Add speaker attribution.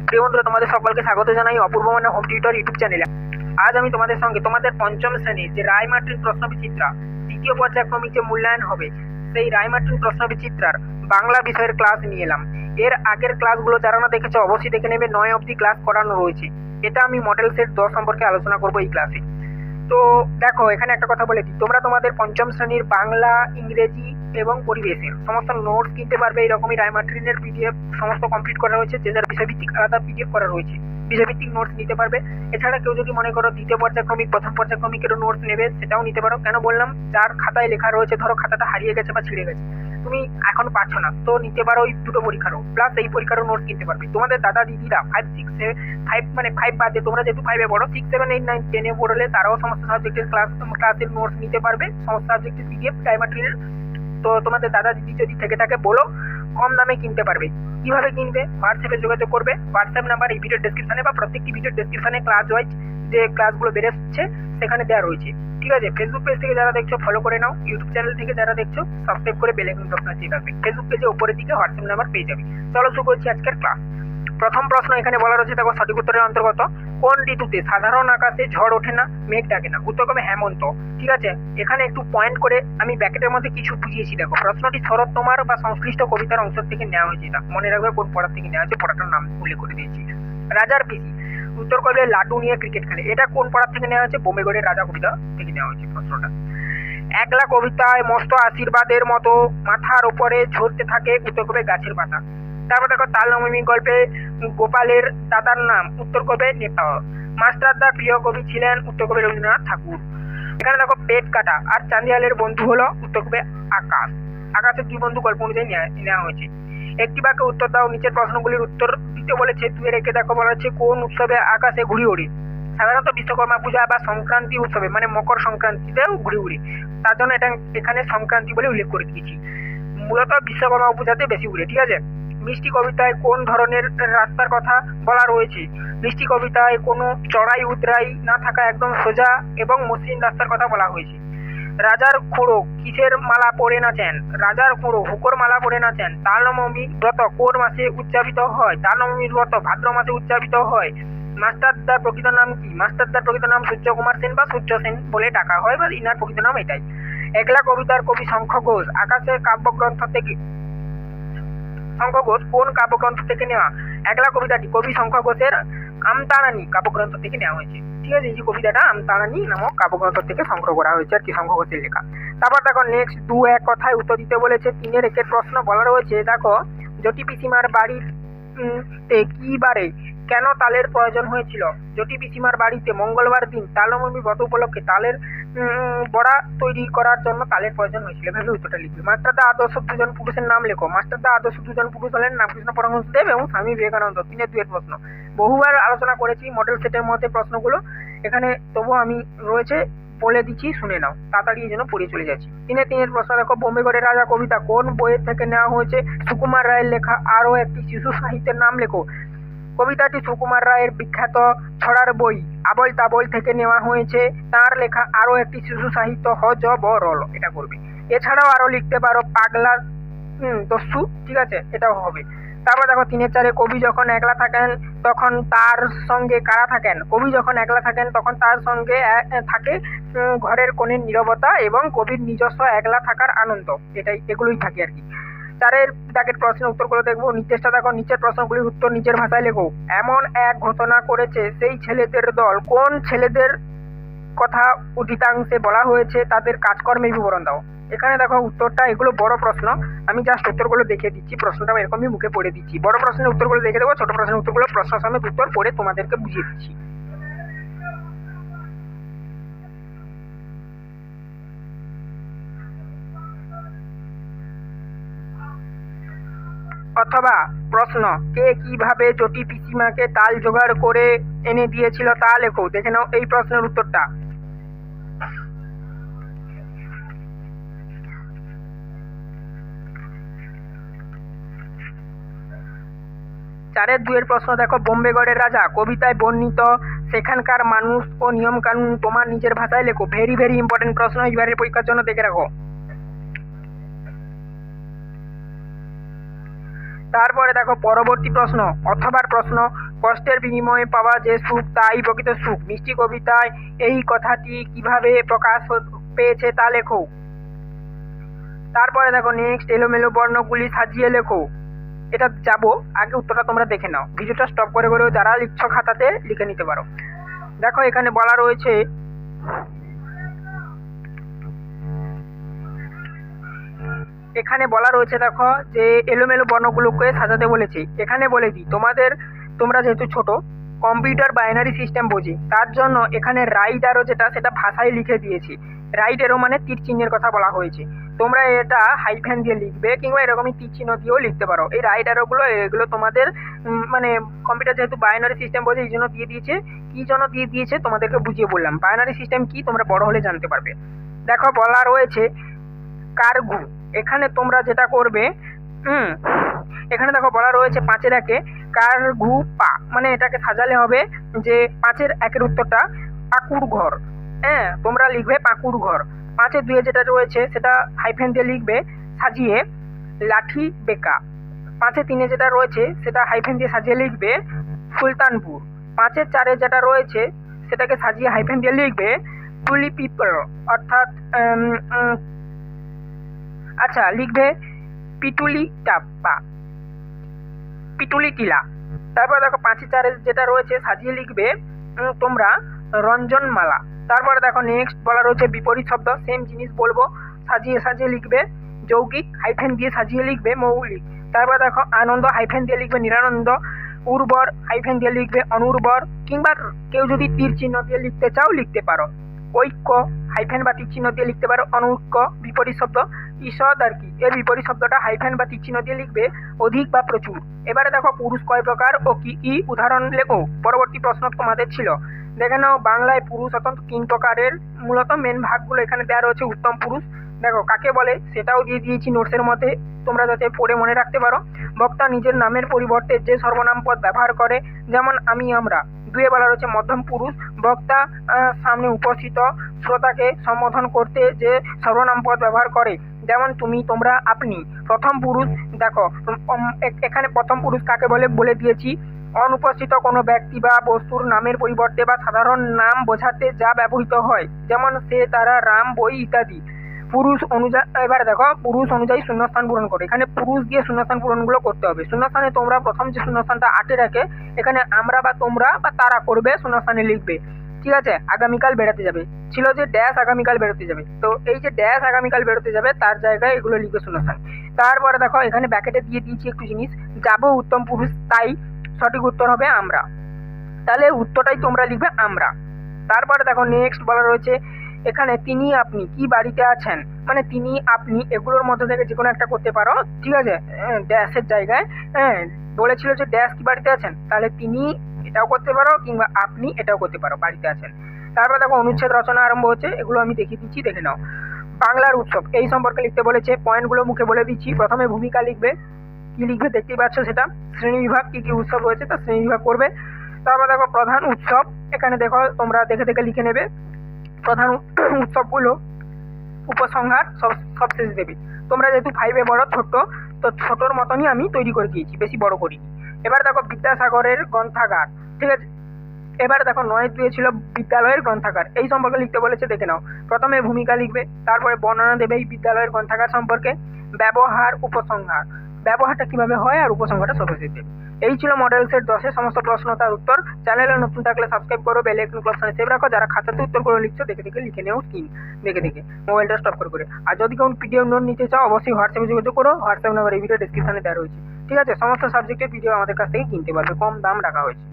Speaker 1: প্রিয় বন্ধুরা, তোমাদের সকলকে স্বাগত জানাই অপূর্ব মানে হোম টিউটর ইউটিউব চ্যানেলে। আজ আমি তোমাদের সঙ্গে তোমাদের পঞ্চম শ্রেণীর যে রায় মার্টিন প্রশ্নবিচিত্রা দ্বিতীয় পর্যায়ক্রমিক যে মূল্যায়ন হবে, সেই রায় মার্টিন প্রশ্নবিচিত্রার বাংলা বিষয়ের ক্লাস নিয়ে এলাম। এর আগের ক্লাসগুলো যারা না দেখেছো অবশ্যই দেখে নেবে। 9 অবধি ক্লাস করানো রয়েছে। এটা আমি মডেল সেট 10 সম্পর্কে আলোচনা করবো এই ক্লাসে। তো দেখো, এখানে একটা কথা বলে দিই, তোমরা তোমাদের পঞ্চম শ্রেণীর বাংলা, ইংরেজি এবং পরিবেশের সমস্ত নোটস কিনতে পারবে। এইরকমই রায় মার্টিনের পিডিএফ সমস্ত কমপ্লিট করা রয়েছে, যে যার বিষয়ভিত্তিক আলাদা পিডিএফ করা রয়েছে, বিষয়ভিত্তিক নোটস নিতে পারবে। এছাড়া কেউ যদি মনে করো দ্বিতীয় পর্যায়ক্রমিক, প্রথম পর্যায়ক্রমিকেরও নোটস নেবে, সেটাও নিতে পারো। কেন বললাম, যার খাতায় লেখা রয়েছে, ধরো খাতাটা হারিয়ে গেছে বা ছিঁড়ে গেছে, তুমি এখন পাচ্ছ না, তো নিতে পারো ওই দুটো পরীক্ষারও, প্লাস এই পরীক্ষারও নোটস কিনতে পারবে। তোমাদের দাদা দিদিরা 5, 6, 7, 5 মানে 5 বাদে, তোমরা যেহেতু 5-এ পড়ো, 6, 7, 8, 9, 10-এ পড়লে তারাও সমস্ত সাবজেক্টের ক্লাসের নোটস নিতে পারবে, সমস্ত সাবজেক্টের পিডিএফ রায় মার্টিনের। তো তোমাদের দাদা দিদি যদি থেকে থাকে বলো, কম দামে কিনতে পারবে। কিভাবে কিনবে? হোয়াটসঅ্যাপে যোগাযোগ করবে। হোয়াটসঅ্যাপ নাম্বার এই ভিডিও ডেসক্রিপশনে বা প্রত্যেকটি ভিডিও ডেসক্রিপশনে ক্লাস ওয়াইজ যে ক্লাসগুলো বেরোচ্ছে সেখানে দেওয়া রয়েছে, ঠিক আছে? ফেসবুক পেজ থেকে যারা দেখছো ফলো করে নাও, ইউটিউব চ্যানেল থেকে যারা দেখছো সাবস্ক্রাইব করে বেল আইকন বাটন দিয়ে রাখবে। ফেসবুক পেজে উপরের দিকে হোয়াটসঅ্যাপ নাম্বার পেয়ে যাবে। চলো শুরু করছি আজকের ক্লাস। প্রথম প্রশ্ন এখানে বলা রয়েছে, দেখো সঠিক উত্তরের অন্তর্গত কোন ঋতুতে সাধারণ আকাশে ঝড় ওঠে না, মেঘ ডাকে না? উত্তর হবে হেমন্ত, ঠিক আছে? এখানে একটু পয়েন্ট করে আমি ব্র্যাকেটের মধ্যে কিছু বুঝিয়েছি। দেখো, প্রশ্নটি শরৎ তোমার বা সংশ্লিষ্ট কবিতার অংশ থেকে নেওয়া হয়েছে। এটা মনে রাখবে কোন পড়া থেকে নেওয়া হয়েছে, পড়াটার নাম উল্লেখ করে দিয়েছি। রাজার পিসি, উত্তর করবে লাড্ডু নিয়ে ক্রিকেট খেলে। এটা কোন পড়া থেকে নেওয়া হয়েছে? বোম্বেগড়ের রাজা কবিতা থেকে নেওয়া হয়েছে প্রশ্নটা। একলা কবিতায় মস্ত আশীর্বাদের মতো মাথার উপরে ঝরতে থাকে, উত্তর করবে গাছের পাতা। তারপর দেখো, তালনবমী গল্পে গোপালের দাদার নাম, উত্তর করবে নেতাও। মাস্টারদার প্রিয় কবি ছিলেন, উত্তর করবে রবীন্দ্রনাথ ঠাকুর। এখানে দেখো, পেট কাটা আর চাঁদিয়ালের বন্ধু হলো, উত্তর করবে আকাশ। আকাশের দুই বন্ধু গল্প অনুযায়ী নেওয়া হয়েছে। একটি বাক্যে উত্তর দাও। নিচের প্রশ্নগুলির উত্তর দিতে বলেছে, দুয়ে রেখে দেখো বলা হচ্ছে কোন উৎসবে আকাশে ঘুড়ি ওড়ে? সাধারণত বিশ্বকর্মা পূজা বা সংক্রান্তি উৎসবে, মানে মকর সংক্রান্তিতেও ঘুড়ি উড়ে, তার জন্য এটা এখানে সংক্রান্তি বলে উল্লেখ করে দিয়েছি। মূলত বিশ্বকর্মা পূজাতে বেশি উড়ে, ঠিক আছে? মিষ্টি কবিতায় কোন ধরনের রাস্তার কথা বলা রয়েছে? মিষ্টি কবিতায় কোনো চড়াই উতরাই না থাকা একদম সোজা এবং মসৃণ রাস্তার কথা বলা হয়েছে। রাজার খুঁড়ো কিসের মালা পরে নাচেন? রাজার খুঁড়ো হুকোর মালা পরে নাচেন। তালনবমী ব্রত কোন মাসে উদযাপিত হয়? তালনবমীর ব্রত ভাদ্র মাসে উদযাপিত হয়। মাস্টারদার প্রকৃত নাম কি? মাস্টারদার প্রকৃত নাম সূর্যকুমার সেন বা সূর্য সেন বলে ডাকা হয়, বা ইনার প্রকৃত নাম এটাই। একলা কবিতার কবি শঙ্খ ঘোষ। আকাশের কাব্যগ্রন্থ থেকে, শঙ্খ ঘোষ কোন কাব্যগ্রন্থ থেকে নেওয়া? একলা কবিতাটি কবি শঙ্খ ঘোষের আমতারানি কাব্যগ্রন্থ থেকে নেওয়া হয়েছে, ঠিক আছে? এই যে কবিতাটা আমতারানি নামক কাব্যগ্রন্থ থেকে সংগ্রহ করা হয়েছে আর কি, শঙ্খ ঘোষের লেখা। তারপর দেখো, নেক্সট 2-1 কথায় উত্তর দিতে বলেছে। 3-এর 1-এর প্রশ্ন বলা রয়েছে, দেখো, জটি পিসিমার বাড়িতে কি বারে কেন তালের প্রয়োজন হয়েছিল? জটি পিসিমার বাড়িতে মঙ্গলবার দিন তালনবমী ব্রত উপলক্ষে তালের বড়া তৈরি করার জন্য তালের প্রয়োজন হয়েছিল। এভাবে উত্তরটা লিখবে। মাস্টারদা আদর্শ দুজন পুরুষের নাম লেখো। মাস্টারদা আদর্শ দুজন পুরুষ হলেন রামকৃষ্ণ পরমহংসদেব এবং স্বামী বিবেকানন্দ। 3-এর 2-এর প্রশ্ন বহুবার আলোচনা করেছি মডেল সেটের মধ্যে প্রশ্নগুলো, এখানে তবুও আমি রয়েছে বলে দিচ্ছি, শুনে নাও, তাড়াতাড়ি এই জন্য পড়িয়ে চলে যাচ্ছি। 3-এর প্রশ্ন দেখো, বোম্বেগড়ের রাজা কবিতা কোন বইয়ের থেকে নেওয়া হয়েছে? সুকুমার রায়ের লেখা আরও একটি শিশু সাহিত্যের নাম লেখো। কবিতাটি সুকুমার রায়ের বিখ্যাত ছড়ার বই আবল তাবল থেকে নেওয়া হয়েছে। তার লেখা আরও একটি শিশু সাহিত্য হযবরল, এটা করবে। এছাড়াও আরও লিখতে পারো পাগলা দস্যু, ঠিক আছে? এটাও হবে। তারপর দেখো, 3-এর 4-এ কবি যখন একলা থাকেন তখন তার সঙ্গে কারা থাকেন? কবি যখন একলা থাকেন তখন তার সঙ্গে থাকে ঘরের কোণের নীরবতা এবং কবির নিজস্ব একলা থাকার আনন্দ, এগুলোই থাকে আর কি। 4-এর দাগের প্রশ্নের উত্তরগুলো দেখবো। নির্দেশটা দেখো, নিচের প্রশ্নগুলির উত্তর নিজের ভাষায় লেখো। এমন এক ঘটনা করেছে সেই ছেলেদের দল। কোন ছেলেদের কথা উদ্ধৃতাংশে বলা হয়েছে? তাদের কাজকর্মের বিবরণ দাও। এখানে দেখো উত্তরটা, এগুলো বড় প্রশ্ন, আমি জাস্ট উত্তরগুলো দেখিয়ে দিচ্ছি, প্রশ্নটা এরকমই মুখে পড়ে দিচ্ছি। বড় প্রশ্নের উত্তরগুলো দেখে দেবো, ছোট প্রশ্নের উত্তরগুলো প্রশ্ন সমেত উত্তর পড়ে তোমাদেরকে বুঝিয়ে দিচ্ছি। অথবা প্রশ্ন, কে কিভাবে জটি পিসিমাকে তাল জোগাড় করে এনে দিয়েছিল তা লেখো। দেখে নাও এই প্রশ্নের উত্তরটা। 4-এর 2-এর প্রশ্ন দেখো, বোম্বেগড়ের রাজা কবিতায় বর্ণিত সেখানকার মানুষ ও নিয়ম কানুন তোমার নিজের ভাষায় লেখো। ভেরি ভেরি ইম্পর্টেন্ট প্রশ্ন, এবারের পরীক্ষার জন্য দেখে রাখো। তারপরে দেখো পরবর্তী প্রশ্ন, অথবার প্রশ্ন, কষ্টের বিনিময়ে পাওয়া যে সুখ তাই প্রকৃত সুখ। মিষ্টি কবিতায় এই কথাটি কিভাবে প্রকাশ পেয়েছে তা লেখো। তারপরে দেখো নেক্সট, এলোমেলো বর্ণগুলি সাজিয়ে লেখো। এটা যাবো, আগে উত্তরটা তোমরা দেখে নাও, ভিডিওটা স্টপ করে করে যারা লিখছো খাতাতে লিখে নিতে পারো। দেখো এখানে বলা রয়েছে, দেখো যে এলোমেলো বর্ণগুলোকে সাজাতে বলেছে। এখানে বলে দিই তোমরা যেহেতু ছোট, কম্পিউটার বাইনারি সিস্টেম বোঝে, তার জন্য এখানে রাইট অ্যারো যেটা সেটা ভাষায় লিখে দিয়েছি। রাইট অ্যারো মানে তীর চিহ্নের কথা বলা হয়েছে। তোমরা এটা হাইফেন দিয়ে লিখবে কিংবা এরকমই তীর চিহ্ন দিয়েও লিখতে পারো। এই রাইট অ্যারোগুলো এগুলো তোমাদের মানে কম্পিউটার যেহেতু বাইনারি সিস্টেম বোঝে এই জন্য দিয়ে দিয়েছে। কী জন্য দিয়ে দিয়েছে তোমাদেরকে বুঝিয়ে বললাম। বাইনারি সিস্টেম কি তোমরা বড় হলে জানতে পারবে। দেখো বলা রয়েছে কারঘু। এখানে তোমরা যেটা করবে, এখানে দেখো বলা রয়েছে 5-এর 1-এ কারঘু পা, মানে এটাকে সাজালে হবে যে 5-এর 1-এর উত্তরটা পাকুড় ঘর। হ্যাঁ, তোমরা লিখবে পাকুড় ঘর। 5-এর 2-এ যেটা রয়েছে সেটা হাইফেন দিয়ে লিখবে সাজিয়ে লাঠি বেকা। 5-এর 3-এ যেটা রয়েছে সেটা হাইফেন দিয়ে সাজিয়ে লিখবে সুলতানপুর। 5-এর 4-এ যেটা রয়েছে সেটাকে সাজিয়ে হাইফেন দিয়ে লিখবে তুলি পিপল, অর্থাৎ আচ্ছা লিখবে পিটুলি টাপ্পা, পিটুলি টিলা। তারপর দেখো 5-এর 4-এ যেটা রয়েছে সাজিয়ে লিখবে তোমরা রঞ্জনমালা। তারপরে দেখো নেক্সট বলা রয়েছে বিপরীত শব্দ, সেম জিনিস বলবো, সাজিয়ে সাজিয়ে লিখবে যৌগিক, হাইফেন দিয়ে সাজিয়ে লিখবে মৌলিক। তারপর দেখো আনন্দ হাইফেন দিয়ে লিখবে নিরানন্দ, উর্বর হাইফেন দিয়ে লিখবে অনুর্বর, কিংবা কেউ যদি তীর চিহ্ন দিয়ে লিখতে চাও লিখতে পারো। ঐক্য হাইফেন বা তীর চিহ্ন দিয়ে লিখতে পারো অনৈক্য। বিপরীত শব্দ ঈষৎ আর কি, এর বিপরীত শব্দটা হাইফেন বা তীর চিহ্ন দিয়ে লিখবে অধিক বা প্রচুর। এবারে দেখো পুরুষ কয় প্রকার ও কি কি, উদাহরণ লেখো। পরবর্তী প্রশ্ন তোমাদের ছিল, দেখে নাও বাংলায় পুরুষ অত্যন্ত 3 প্রকারের। মূলত মেন ভাগগুলো এখানে দেওয়া রয়েছে। উত্তম পুরুষ দেখো কাকে বলে সেটাও দিয়ে দিয়েছি নোটসের মধ্যে, তোমরা যাতে পড়ে মনে রাখতে পারো। বক্তা নিজের নামের পরিবর্তে যে সর্বনাম পদ ব্যবহার করে, যেমন আমি আমরা। 2-এ বলা রয়েছে মধ্যম পুরুষ, বক্তা সামনে উপস্থিত শ্রোতাকে সম্বোধন করতে যে সর্বনাম পদ ব্যবহার করে, যেমন তুমি, তোমরা, আপনি। প্রথম পুরুষ দেখো এখানে প্রথম পুরুষ কাকে বলে দিয়েছি, অনুপস্থিত কোনো ব্যক্তি বা বস্তুর নামের পরিবর্তে বা সাধারণ নাম বোঝাতে যা ব্যবহৃত হয়, যেমন সে, তারা, রাম, বই ইত্যাদি। পুরুষ অনুযায়ী এবার দেখো পুরুষ অনুযায়ী শূন্যস্থান পূরণ করো। এখানে পুরুষ দিয়ে শূন্যস্থান পূরণগুলো করতে হবে। শূন্যস্থানে তোমরা প্রথম যে শূন্যস্থানটা 8-এ রাখে এখানে আমরা বা তোমরা বা তারা করবে, শূন্যস্থানে লিখবে। ঠিক আছে, আগামীকাল বেড়াতে যাবে ছিল যে ড্যাশ আগামীকাল বেরোতে যাবে, তো এই যে ড্যাশ আগামীকাল বেরোতে যাবে তার জায়গায় এগুলো লিখবে শূন্যস্থান। তারপরে দেখো এখানে ব্যাকেটে দিয়ে দিয়েছি একটু জিনিস, যাবো উত্তম পুরুষ, তাই সঠিক উত্তর হবে আমরা। তাহলে উত্তরটাই তোমরা লিখবে আমরা। তারপরে দেখো নেক্সট বলা রয়েছে এখানে তিনি আপনি কি বাড়িতে আছেন, মানে তিনি আপনি এগুলোর মধ্যে থেকে যে কোনো একটা করতে পারো। ঠিক আছে, ড্যাশের জায়গায় বলেছিল যে ড্যাশ কি বাড়িতে আছেন, তাহলে তিনি এটাও করতে পারো কিংবা আপনি এটাও করতে পারো, বাড়িতে আছেন। তারপরে দেখো অনুচ্ছেদ রচনা আরম্ভ হচ্ছে, এগুলো আমি দেখিয়ে দিচ্ছি, দেখে নাও। বাংলার উৎসব এই সম্পর্কে লিখতে বলেছে, পয়েন্টগুলো মুখে বলে দিচ্ছি। প্রথমে ভূমিকা লিখবে, কি লিখবে দেখতেই পাচ্ছ সেটা। শ্রেণী বিভাগ, কি কি উৎসব রয়েছে তার শ্রেণী বিভাগ করবে। তারপর দেখো প্রধান উৎসব, এখানে দেখো তোমরা দেখে দেখে লিখে নেবে প্রধান উৎসবগুলো, উপসংহার সব শেষ দেবে। তোমরা যেহেতু 5-এ বড়, ছোট্ট, তো ছোটোর মতনই আমি তৈরি করে দিয়েছি, বেশি বড় করিনি। এবার দেখো বিদ্যাসাগরের গ্রন্থাগার। ঠিক আছে, এবার দেখো 9-2 ছিল বিদ্যালয়ের গ্রন্থাগার, এই সম্পর্কে লিখতে বলেছে, দেখে নাও। প্রথমে ভূমিকা লিখবে, তারপরে বর্ণনা দেবে এই বিদ্যালয়ের গ্রন্থাগার সম্পর্কে, ব্যবহার, উপসংহার, ব্যবহারটা কিভাবে হয় আর উপসংহারটা সর্বশেষ দেবে। এই ছিল মডেল সেট 10-এর সমস্ত প্রশ্ন তার উত্তর। চ্যানেলে নতুন থাকলে সাবস্ক্রাইব করো, বেল আইকন অপশনে সেভ রাখো। যারা খাতাতে উত্তর করে লিখছো দেখে দেখে লিখে নেও, স্ক্রিন দেখে দেখে মোবাইলটা স্টপ করে। আর যদি কেউ পিডিএফ নোট নিতে চাও অবশ্যই হোয়াটসঅ্যাপে যোগাযোগ করো, হোয়াটসঅ্যাপ নাম্বার এই ভিডিও ডেসক্রিপশনে দেওয়া রয়েছে। ঠিক আছে, সমস্ত সাবজেক্টের ভিডিও আমাদের কাছ থেকে কিনতে পারবে, কম দাম রাখা হয়েছে।